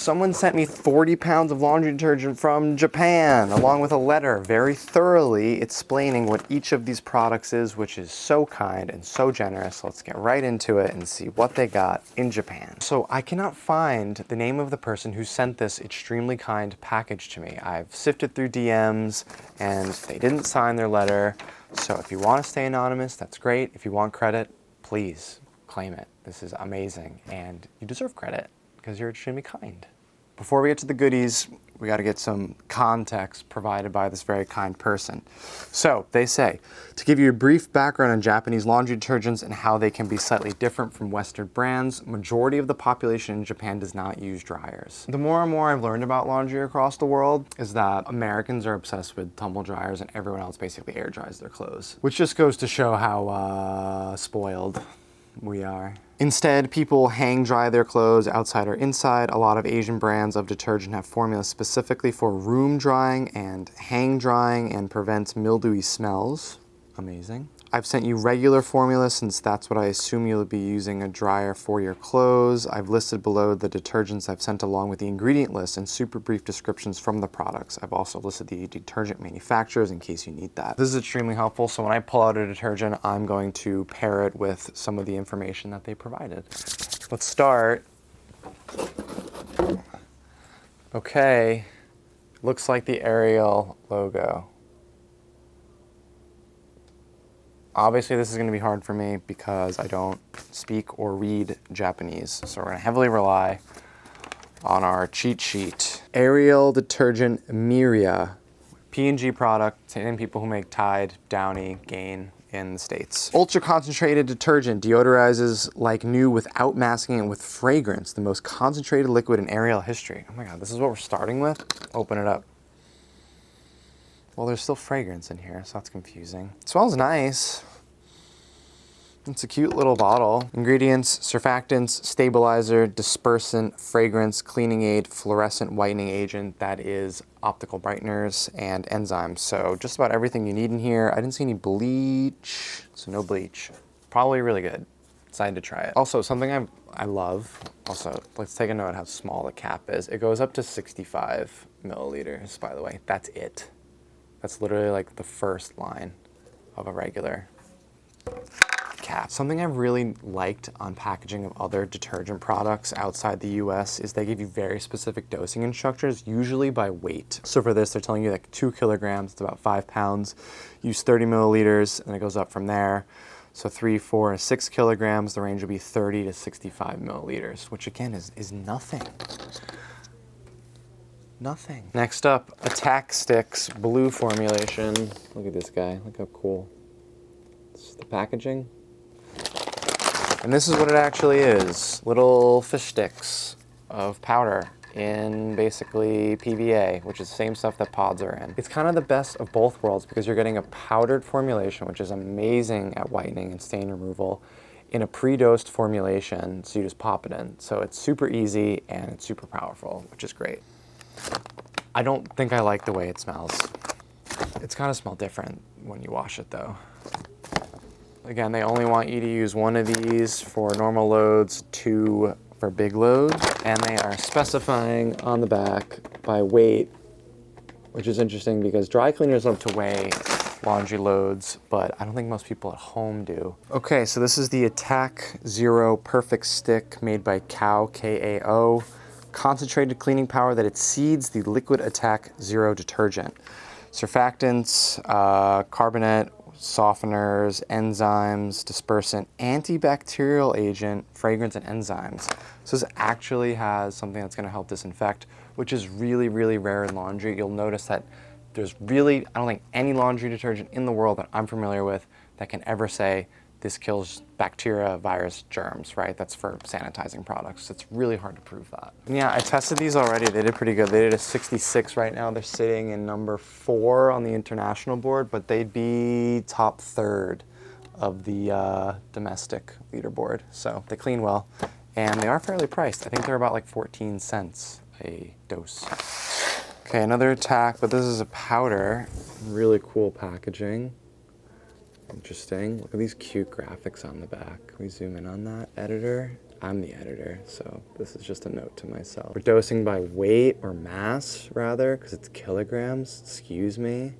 Someone sent me 40 pounds of laundry detergent from Japan, along with a letter very thoroughly explaining what each of these products is, which is so kind and so generous. Let's get right into it and see what they got in Japan. So I cannot find the name of the person who sent this extremely kind package to me. I've sifted through DMs and they didn't sign their letter. So if you want to stay anonymous, that's great. If you want credit, please claim it. This is amazing and you deserve credit because you're extremely kind. Before we get to the goodies, we got to get some context provided by this very kind person. So they say, to give you a brief background on Japanese laundry detergents and how they can be slightly different from Western brands, majority of the population in Japan does not use dryers. The more and more I've learned about laundry across the world is that Americans are obsessed with tumble dryers and everyone else basically air dries their clothes, which just goes to show how spoiled we are. Instead, people hang dry their clothes outside or inside. A lot of Asian brands of detergent have formulas specifically for room drying and hang drying and prevents mildewy smells. Amazing. I've sent you regular formula since that's what I assume you'll be using a dryer for your clothes. I've listed below the detergents I've sent along with the ingredient list and super brief descriptions from the products. I've also listed the detergent manufacturers in case you need that. This is extremely helpful, so when I pull out a detergent, I'm going to pair it with some of the information that they provided. Let's start. Okay, looks like the Ariel logo. Obviously, this is going to be hard for me because I don't speak or read Japanese, so we're going to heavily rely on our cheat sheet. Ariel Detergent Miria, P&G product, same people who make Tide, Downy, Gain in the States. Ultra concentrated detergent, deodorizes like new without masking and with fragrance, the most concentrated liquid in Ariel history. Oh my God, this is what we're starting with? Open it up. Well, there's still fragrance in here, so that's confusing. It smells nice. It's a cute little bottle. Ingredients: surfactants, stabilizer, dispersant, fragrance, cleaning aid, fluorescent whitening agent, that is optical brighteners, and enzymes. So just about everything you need in here. I didn't see any bleach, so no bleach. Probably really good. Excited to try it. Also, something I love, also, let's take a note how small the cap is. It goes up to 65 milliliters, by the way. That's it. That's literally like the first line of a regular cap. Something I've really liked on packaging of other detergent products outside the US is they give you very specific dosing instructions, usually by weight. So for this, they're telling you like 2 kilograms, it's about 5 pounds. Use 30 milliliters, and it goes up from there. So 3, 4, and 6 kilograms, the range would be 30 to 65 milliliters, which again is nothing. Nothing. Next up, Attack Sticks blue formulation. Look at this guy, look how cool. This is the packaging. And this is what it actually is. Little fish sticks of powder in basically PVA, which is the same stuff that pods are in. It's kind of the best of both worlds because you're getting a powdered formulation, which is amazing at whitening and stain removal, in a pre-dosed formulation, so you just pop it in. So it's super easy and it's super powerful, which is great. I don't think I like the way it smells. It's gotta smell different when you wash it though. Again, they only want you to use 1 of these for normal loads, 2 for big loads, and they are specifying on the back by weight, which is interesting because dry cleaners love to weigh laundry loads, but I don't think most people at home do. Okay, so this is the Attack Zero Perfect Stick made by Kao, K-A-O. Concentrated cleaning power that exceeds the Liquid Attack Zero detergent. Surfactants, carbonate, softeners, enzymes, dispersant, antibacterial agent, fragrance, and enzymes. So this actually has something that's going to help disinfect, which is really, really rare in laundry. You'll notice that there's really, I don't think any laundry detergent in the world that I'm familiar with that can ever say this kills bacteria, virus, germs, right? That's for sanitizing products. It's really hard to prove that. And yeah, I tested these already. They did pretty good. They did a 66 right now. They're sitting in number 4 on the international board, but they'd be top 3rd of the domestic leaderboard. So they clean well, and they are fairly priced. I think they're about like 14 cents a dose. Okay, another Attack, but this is a powder. Really cool packaging. Interesting. Look at these cute graphics on the back. Can we zoom in on that, editor? I'm the editor, so this is just a note to myself. We're dosing by weight or mass, rather, because it's kilograms. Excuse me.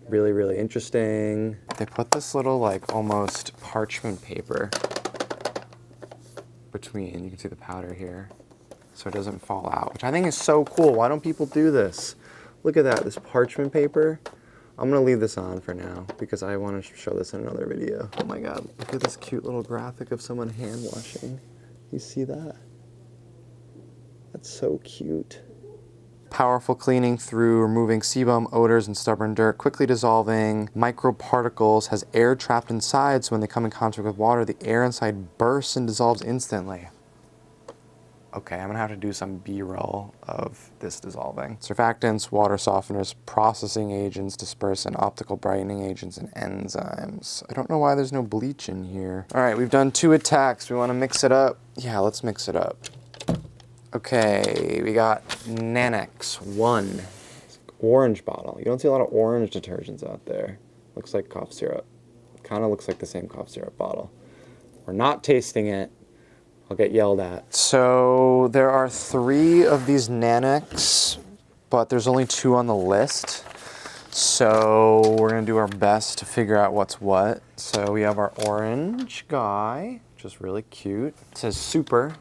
Really, really interesting. They put this little, like, almost parchment paper between. You can see the powder here, so it doesn't fall out, which I think is so cool. Why don't people do this? Look at that, this parchment paper. I'm gonna leave this on for now because I want to show this in another video. Oh my God, look at this cute little graphic of someone hand washing. You see that? That's so cute. Powerful cleaning through removing sebum, odors, and stubborn dirt, quickly dissolving microparticles, has air trapped inside, so when they come in contact with water, the air inside bursts and dissolves instantly. Okay, I'm gonna have to do some B-roll of this dissolving. Surfactants, water softeners, processing agents, dispersant, optical brightening agents, and enzymes. I don't know why there's no bleach in here. All right, we've done 2 attacks. We wanna mix it up? Yeah, let's mix it up. Okay, we got Nanax 1. Orange bottle. You don't see a lot of orange detergents out there. Looks like cough syrup. Kind of looks like the same cough syrup bottle. We're not tasting it. I'll get yelled at. So there are 3 of these Nanax, but there's only 2 on the list. So we're gonna do our best to figure out what's what. So we have our orange guy, which is really cute. It says super,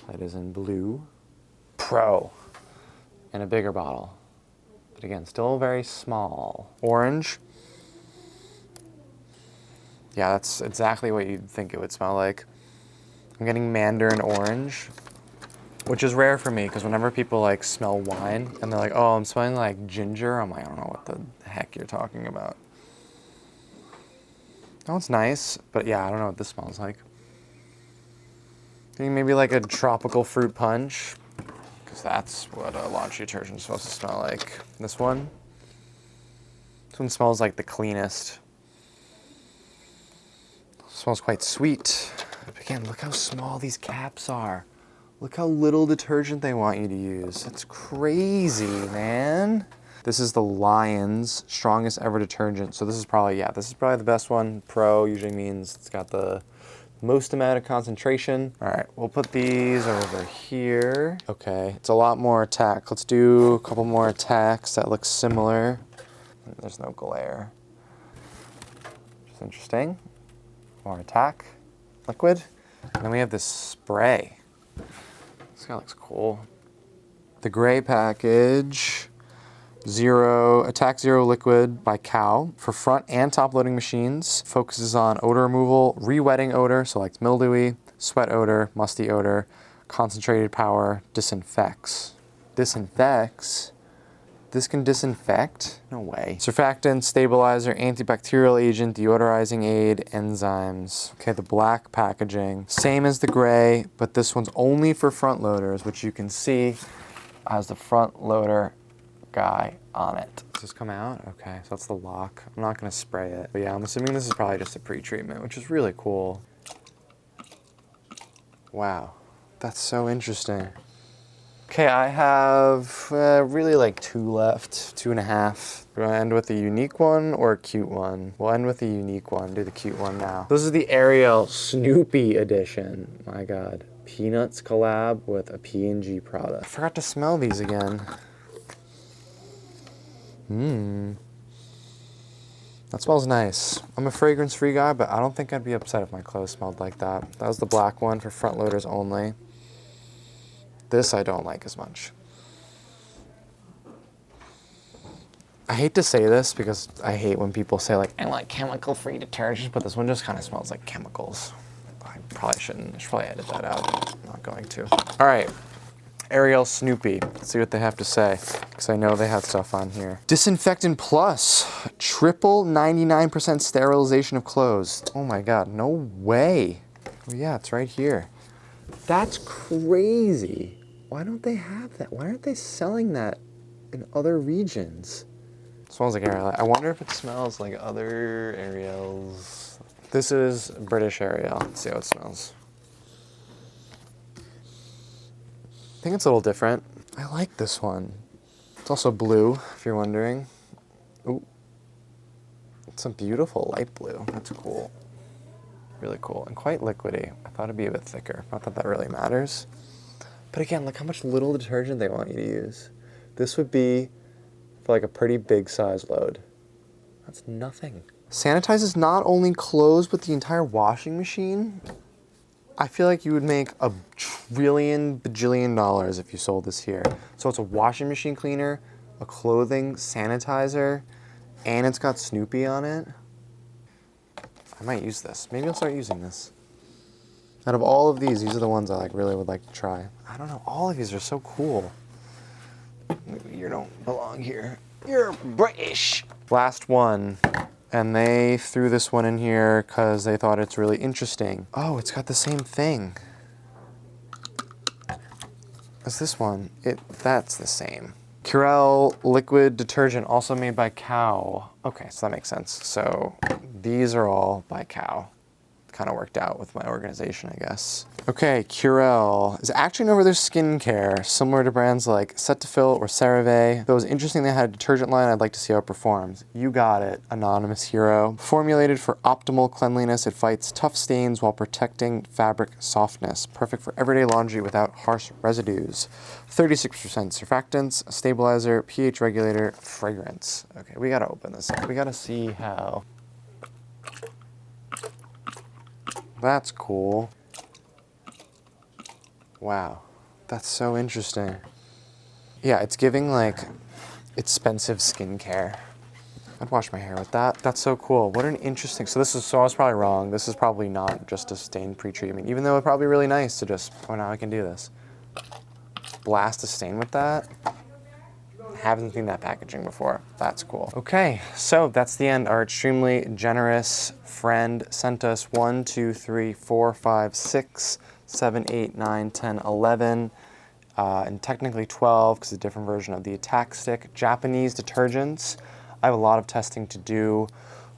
that is in blue. Pro, in a bigger bottle. But again, still very small. Orange. Yeah, that's exactly what you'd think it would smell like. I'm getting mandarin orange, which is rare for me because whenever people like smell wine and they're like, oh, I'm smelling like ginger, I'm like, I don't know what the heck you're talking about. Oh, it's nice, but yeah, I don't know what this smells like. I think maybe like a tropical fruit punch, because that's what a laundry detergent is supposed to smell like. This one smells like the cleanest. It smells quite sweet. Again, look how small these caps are. Look how little detergent they want you to use. That's crazy, man. This is the Lion's strongest ever detergent. So this is probably the best one. Pro usually means it's got the most amount of concentration. All right, we'll put these over here. Okay, it's a lot more attack. Let's do a couple more attacks that look similar. There's no glare. Which is interesting. More attack, liquid. And then we have this spray. This guy looks cool. The gray package, Attack Zero Liquid by Cow for front and top loading machines. Focuses on odor removal, re-wetting odor, so like mildewy, sweat odor, musty odor, concentrated power, disinfects. Disinfects? This can disinfect? No way. Surfactant, stabilizer, antibacterial agent, deodorizing aid, enzymes. Okay, the black packaging. Same as the gray, but this one's only for front loaders, which you can see has the front loader guy on it. Does this come out? Okay, so that's the lock. I'm not gonna spray it. But yeah, I'm assuming this is probably just a pre-treatment, which is really cool. Wow, that's so interesting. Okay, I have really like 2 left, 2.5. We're gonna end with a unique one or a cute one. We'll end with a unique one, do the cute one now. This is the Ariel Snoopy edition. My God, Peanuts collab with a P&G product. I forgot to smell these again. That smells nice. I'm a fragrance-free guy, but I don't think I'd be upset if my clothes smelled like that. That was the black one for front loaders only. This I don't like as much. I hate to say this because I hate when people say like, I like chemical-free detergents, but this one just kind of smells like chemicals. I probably shouldn't. I should probably edit that out. I'm not going to. All right, Ariel Snoopy. Let's see what they have to say, because I know they have stuff on here. Disinfectant Plus, triple 99% sterilization of clothes. Oh my God, no way. Oh yeah, it's right here. That's crazy. Why don't they have that? Why aren't they selling that in other regions? It smells like Ariel. I wonder if it smells like other Ariels. This is British Ariel. Let's see how it smells. I think it's a little different. I like this one. It's also blue, if you're wondering. Ooh. It's a beautiful light blue. That's cool. Really cool and quite liquidy. I thought it'd be a bit thicker. Not that that really matters. But again, look how much little detergent they want you to use. This would be for like a pretty big size load. That's nothing. Sanitizes not only clothes, but the entire washing machine. I feel like you would make $1 bajillion dollars if you sold this here. So it's a washing machine cleaner, a clothing sanitizer, and it's got Snoopy on it. I might use this. Maybe I'll start using this. Out of all of these are the ones I like really would like to try. I don't know, all of these are so cool. You don't belong here. You're British. Last one. And they threw this one in here because they thought it's really interesting. Oh, it's got the same thing as this one. That's the same. Curel liquid detergent, also made by Cow. Okay, so that makes sense. So these are all by Cow. Kind of worked out with my organization, I guess. Okay, Curel is actually known for their skincare, similar to brands like Cetaphil or CeraVe. Though it was interesting they had a detergent line, I'd like to see how it performs. You got it, anonymous hero. Formulated for optimal cleanliness, it fights tough stains while protecting fabric softness. Perfect for everyday laundry without harsh residues. 36% surfactants, stabilizer, pH regulator, fragrance. Okay, we gotta open this up. We gotta see how. That's cool. Wow, that's so interesting. Yeah, it's giving like expensive skincare. I'd wash my hair with that. That's so cool. What an interesting, so I was probably wrong. This is probably not just a stain pre-treatment, even though it'd probably be really nice to just, oh, now I can do this. Blast a stain with that. Haven't seen that packaging before. That's cool. Okay, so that's the end. Our extremely generous friend sent us 1, 2, 3, 4, 5, 6, 7, 8, 9, 10, 11, and technically 12 because it's a different version of the attack stick. Japanese detergents. I have a lot of testing to do.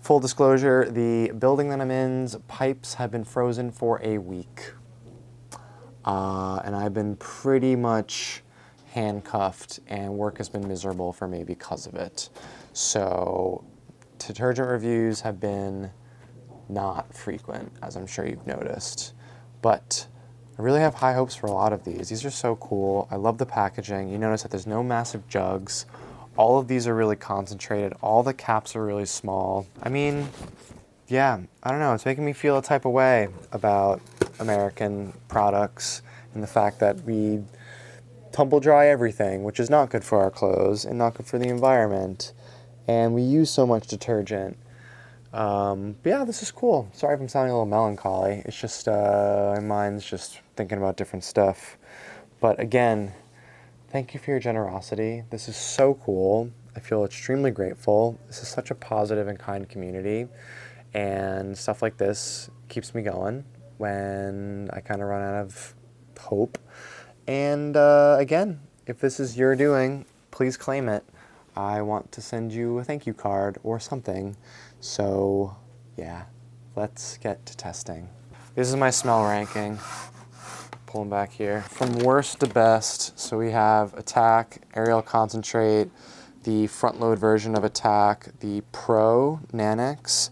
Full disclosure, the building that I'm in's pipes have been frozen for a week. And I've been pretty much handcuffed and work has been miserable for me because of it. So detergent reviews have been not frequent, as I'm sure you've noticed. But I really have high hopes for a lot of these. These are so cool. I love the packaging. You notice that there's no massive jugs. All of these are really concentrated. All the caps are really small. I mean, yeah, I don't know. It's making me feel a type of way about American products and the fact that we tumble dry everything, which is not good for our clothes and not good for the environment. And we use so much detergent. But yeah, this is cool. Sorry if I'm sounding a little melancholy. It's just, my mind's just thinking about different stuff. But again, thank you for your generosity. This is so cool. I feel extremely grateful. This is such a positive and kind community. And stuff like this keeps me going when I kind of run out of hope. And again, if this is your doing, please claim it. I want to send you a thank you card or something. So yeah, let's get to testing. This is my smell ranking. Pulling back here. From worst to best, so we have Attack, Ariel Concentrate, the front load version of Attack, the Pro Nanax,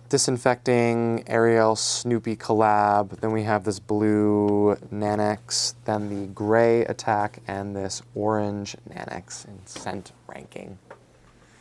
Disinfecting Ariel Snoopy collab, then we have this blue Nanax, then the gray Attack, and this orange Nanax in scent ranking.